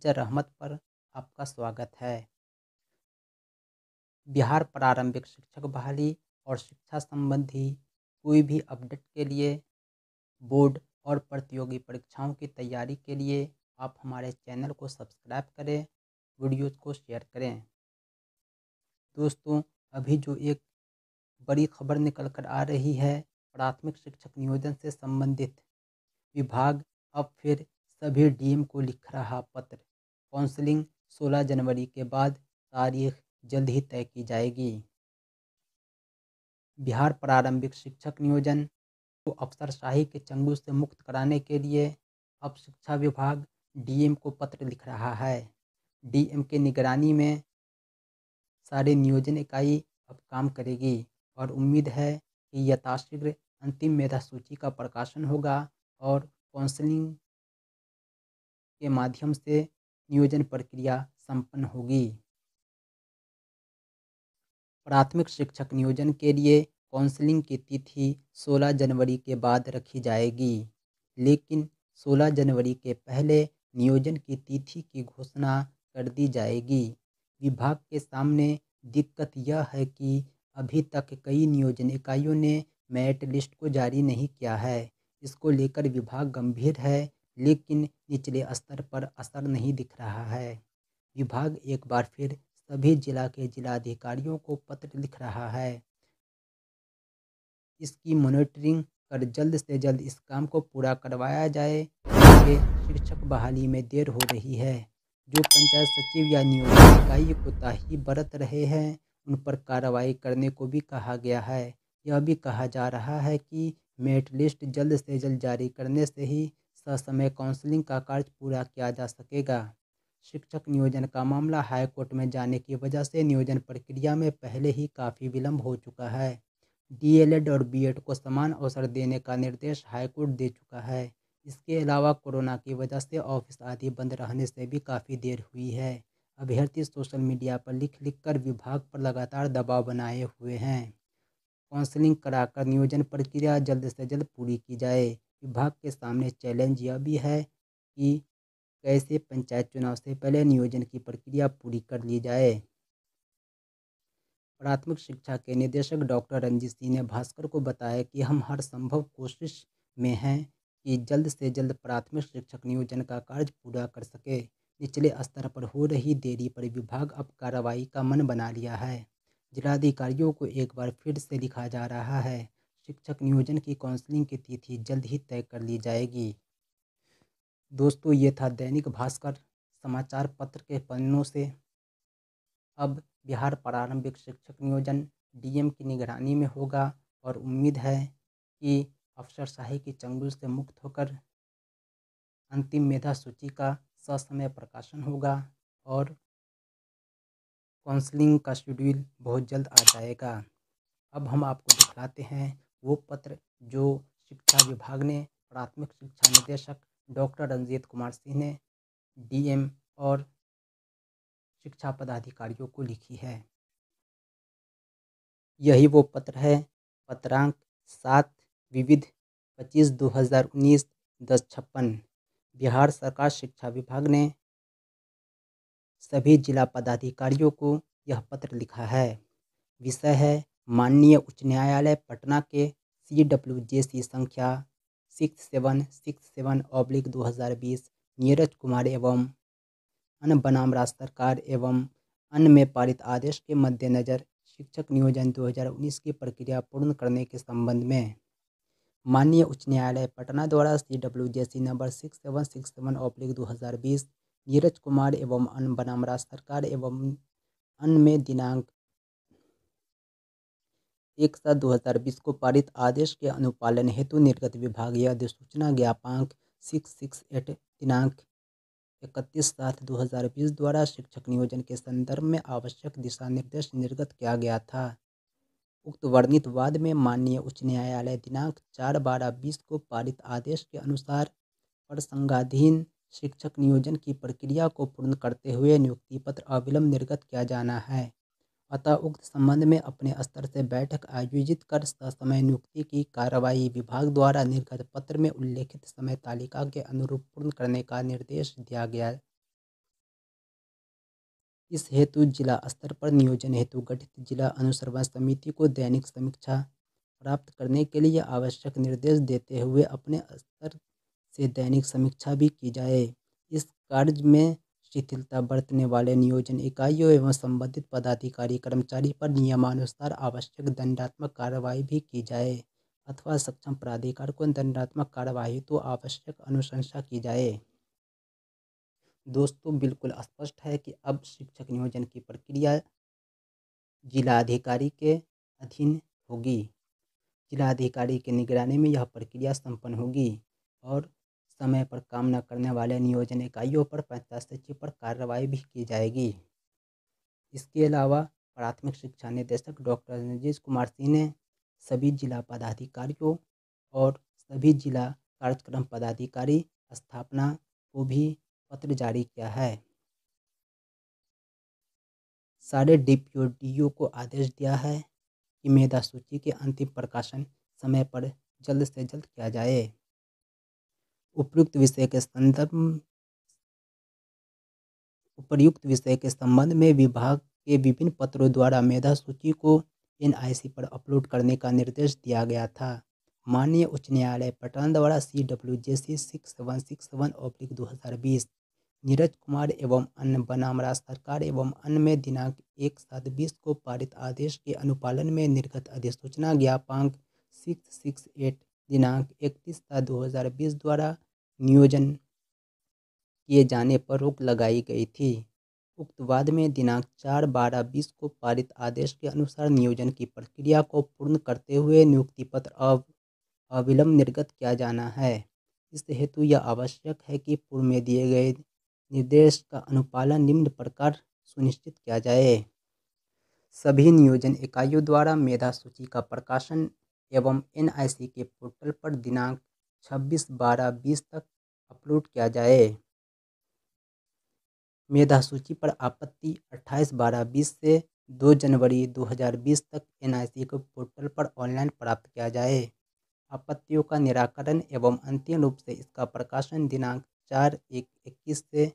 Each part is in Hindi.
टीचर रहमत पर आपका स्वागत है। बिहार प्रारंभिक शिक्षक बहाली और शिक्षा संबंधी कोई भी अपडेट के लिए बोर्ड और प्रतियोगी परीक्षाओं की तैयारी के लिए आप हमारे चैनल को सब्सक्राइब करें, वीडियोज़ को शेयर करें। दोस्तों, अभी जो एक बड़ी खबर निकल कर आ रही है, प्राथमिक शिक्षक नियोजन से संबंधित विभाग अब फिर सभी डीएम को लिख रहा पत्र। काउंसलिंग 16 जनवरी के बाद, तारीख जल्द ही तय की जाएगी। बिहार प्रारंभिक शिक्षक नियोजन को अफसरशाही के चंगुल से मुक्त कराने के लिए अब शिक्षा विभाग डीएम को पत्र लिख रहा है। डीएम के निगरानी में सारे नियोजन इकाई अब काम करेगी और उम्मीद है कि यथाशीघ्र अंतिम मेधा सूची का प्रकाशन होगा और काउंसलिंग के माध्यम से नियोजन प्रक्रिया संपन्न होगी। प्राथमिक शिक्षक नियोजन के लिए काउंसलिंग की तिथि 16 जनवरी के बाद रखी जाएगी, लेकिन 16 जनवरी के पहले नियोजन की तिथि की घोषणा कर दी जाएगी। विभाग के सामने दिक्कत यह है कि अभी तक कई नियोजन इकाइयों ने मेरिट लिस्ट को जारी नहीं किया है। इसको लेकर विभाग गंभीर है, लेकिन निचले स्तर पर असर नहीं दिख रहा है। विभाग एक बार फिर सभी जिला के जिलाधिकारियों को पत्र लिख रहा है। इसकी मॉनिटरिंग कर जल्द से जल्द इस काम को पूरा करवाया जाए, क्योंकि शिक्षक बहाली में देर हो रही है। जो पंचायत सचिव या नियोजन इकाई कोताही बरत रहे हैं, उन पर कार्रवाई करने को भी कहा गया है। यह भी कहा जा रहा है कि मेरिट लिस्ट जल्द से जल्द जारी करने से ही ससमय काउंसलिंग का कार्य पूरा किया जा सकेगा। शिक्षक नियोजन का मामला हाईकोर्ट में जाने की वजह से नियोजन प्रक्रिया में पहले ही काफ़ी विलंब हो चुका है। डीएलएड और बीएड को समान अवसर देने का निर्देश हाईकोर्ट दे चुका है। इसके अलावा कोरोना की वजह से ऑफिस आदि बंद रहने से भी काफ़ी देर हुई है। अभ्यर्थी सोशल मीडिया पर लिख लिख कर विभाग पर लगातार दबाव बनाए हुए हैं। काउंसलिंग कराकर नियोजन प्रक्रिया जल्द से जल्द पूरी की जाए। विभाग के सामने चैलेंज यह भी है कि कैसे पंचायत चुनाव से पहले नियोजन की प्रक्रिया पूरी कर ली जाए। प्राथमिक शिक्षा के निदेशक डॉक्टर रंजीत सिंह ने भास्कर को बताया कि हम हर संभव कोशिश में हैं कि जल्द से जल्द प्राथमिक शिक्षक नियोजन का कार्य पूरा कर सके। निचले स्तर पर हो रही देरी पर विभाग अब कार्रवाई का मन बना लिया है। जिलाधिकारियों को एक बार फिर से लिखा जा रहा है। शिक्षक नियोजन की काउंसलिंग की तिथि जल्द ही तय कर ली जाएगी। दोस्तों, ये था दैनिक भास्कर समाचार पत्र के पन्नों से। अब बिहार प्रारंभिक शिक्षक नियोजन डीएम की निगरानी में होगा और उम्मीद है कि अफसरशाही के चंगुल से मुक्त होकर अंतिम मेधा सूची का ससमय प्रकाशन होगा और काउंसलिंग का शेड्यूल बहुत जल्द आ जाएगा। अब हम आपको दिखलाते हैं वो पत्र जो शिक्षा विभाग ने प्राथमिक शिक्षा निदेशक डॉक्टर रंजीत कुमार सिंह ने डीएम और शिक्षा पदाधिकारियों को लिखी है। यही वो पत्र है। पत्रांक 7 विविध 25/2019 1056। बिहार सरकार शिक्षा विभाग ने सभी जिला पदाधिकारियों को यह पत्र लिखा है। विषय है माननीय उच्च न्यायालय पटना के CWJC संख्या 6767/2020 नीरज कुमार एवं अन्य बनाम राज्य सरकार एवं अन्य में पारित आदेश के मद्देनज़र शिक्षक नियोजन 2019 की प्रक्रिया पूर्ण करने के संबंध में माननीय उच्च न्यायालय पटना द्वारा CWJC नंबर 6767/2020 नीरज कुमार एवं अन्य बनाम राज्य सरकार एवं अन्य में दिनांक 1/7/2020 को पारित आदेश के अनुपालन हेतु निर्गत विभागीय अधिसूचना ज्ञापांक 668 दिनांक 31/7/2020 द्वारा शिक्षक नियोजन के संदर्भ में आवश्यक दिशा निर्देश निर्गत किया गया था। उक्त वर्णित वाद में माननीय उच्च न्यायालय दिनांक 4/12/20 को पारित आदेश के अनुसार प्रसंगाधीन शिक्षक नियोजन की प्रक्रिया को पूर्ण करते हुए नियुक्ति पत्र अविलंब निर्गत किया जाना है। अतः उक्त संबंध में अपने स्तर से बैठक आयोजित कर ससमय नियुक्ति की कार्रवाई विभाग द्वारा निर्गत पत्र में उल्लेखित समय तालिका के अनुरूप पूर्ण करने का निर्देश दिया गया। इस हेतु जिला स्तर पर नियोजन हेतु गठित जिला अनुश्रवण समिति को दैनिक समीक्षा प्राप्त करने के लिए आवश्यक निर्देश देते हुए अपने स्तर से दैनिक समीक्षा भी की जाए। इस कार्य में शिथिलता बरतने वाले नियोजन इकाइयों एवं संबंधित पदाधिकारी कर्मचारी पर नियमानुसार आवश्यक दंडात्मक कार्रवाई भी की जाए अथवा सक्षम प्राधिकार को दंडात्मक कार्रवाई तो आवश्यक अनुशंसा की जाए। दोस्तों, बिल्कुल स्पष्ट है कि अब शिक्षक नियोजन की प्रक्रिया जिलाधिकारी के अधीन होगी। जिलाधिकारी की निगरानी में यह प्रक्रिया संपन्न होगी और समय पर काम न करने वाले नियोजन इकाइयों पर पंचायत सचिव पर कार्रवाई भी की जाएगी। इसके अलावा प्राथमिक शिक्षा निदेशक डॉक्टर नीरज कुमार सिंह ने सभी जिला पदाधिकारियों और सभी जिला कार्यक्रम पदाधिकारी स्थापना को भी पत्र जारी किया है। सारे डीपीओ को आदेश दिया है कि मेधा सूची के अंतिम प्रकाशन समय पर जल्द से जल्द किया जाए। उपर्युक्त विषय के संबंध में विभाग के विभिन्न पत्रों द्वारा मेधा सूची को एनआईसी पर अपलोड करने का निर्देश दिया गया था। माननीय उच्च न्यायालय पटना द्वारा CWJC 6167/2020 नीरज कुमार एवं अन्य बनाम राज्य सरकार एवं अन्य में दिनांक 1/7/20 को पारित आदेश के अनुपालन में निर्गत अधिसूचना ज्ञापांक 668 दिनांक 31/7/2020 द्वारा नियोजन किए जाने पर रोक लगाई गई थी। उक्त वाद में दिनांक 4/12/20 को पारित आदेश के अनुसार नियोजन की प्रक्रिया को पूर्ण करते हुए नियुक्ति पत्र अविलंब निर्गत किया जाना है। इस हेतु यह आवश्यक है कि पूर्व में दिए गए निर्देश का अनुपालन निम्न प्रकार सुनिश्चित किया जाए। सभी नियोजन इकाइयों द्वारा मेधा सूची का प्रकाशन एवं एनआईसी के पोर्टल पर दिनांक 26/12/20 तक अपलोड किया जाए। मेधा सूची पर आपत्ति 28/12/20 से 2 जनवरी 2020 तक एनआईसी के पोर्टल पर ऑनलाइन प्राप्त किया जाए। आपत्तियों का निराकरण एवं अंतिम रूप से इसका प्रकाशन दिनांक 4/1/21 से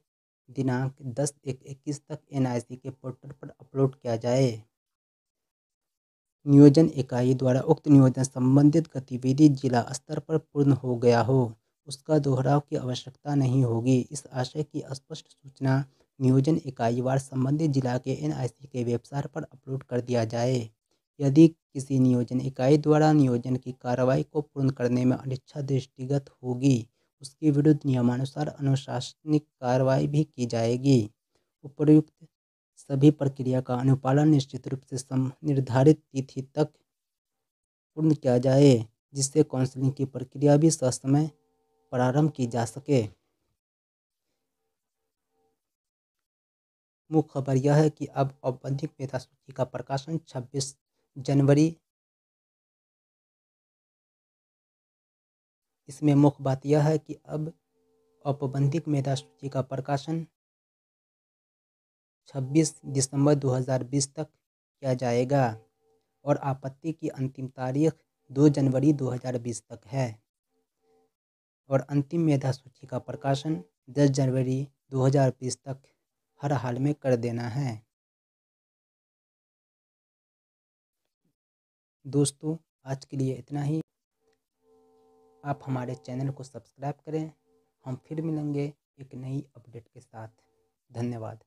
दिनांक 10/1/21 तक एनआईसी के पोर्टल पर अपलोड किया जाए। नियोजन इकाई द्वारा उक्त नियोजन संबंधित गतिविधि जिला स्तर पर पूर्ण हो गया हो, उसका दोहराव की आवश्यकता नहीं होगी। इस आशय की स्पष्ट सूचना नियोजन इकाईवार संबंधित जिला के एनआईसी के वेबसाइट पर अपलोड कर दिया जाए। यदि किसी नियोजन इकाई द्वारा नियोजन की कार्रवाई को पूर्ण करने में अनिच्छा दृष्टिगत होगी, उसके विरुद्ध नियमानुसार अनुशासनिक कार्रवाई भी की जाएगी। उपर्युक्त सभी प्रक्रिया का अनुपालन निश्चित रूप से निर्धारित तिथि तक पूर्ण किया जाए, जिससे काउंसलिंग की प्रक्रिया भी ससमय प्रारंभ की जा सके। मुख्य खबर यह है कि अब औपबंधिक मेधा सूची का प्रकाशन 26 जनवरी। इसमें मुख्य बात यह है कि अब औपबंधिक मेधा सूची का प्रकाशन 26 दिसंबर 2020 तक किया जाएगा और आपत्ति की अंतिम तारीख 2 जनवरी 2020 तक है और अंतिम मेधा सूची का प्रकाशन 10 जनवरी 2020 तक हर हाल में कर देना है। दोस्तों, आज के लिए इतना ही। आप हमारे चैनल को सब्सक्राइब करें। हम फिर मिलेंगे एक नई अपडेट के साथ। धन्यवाद।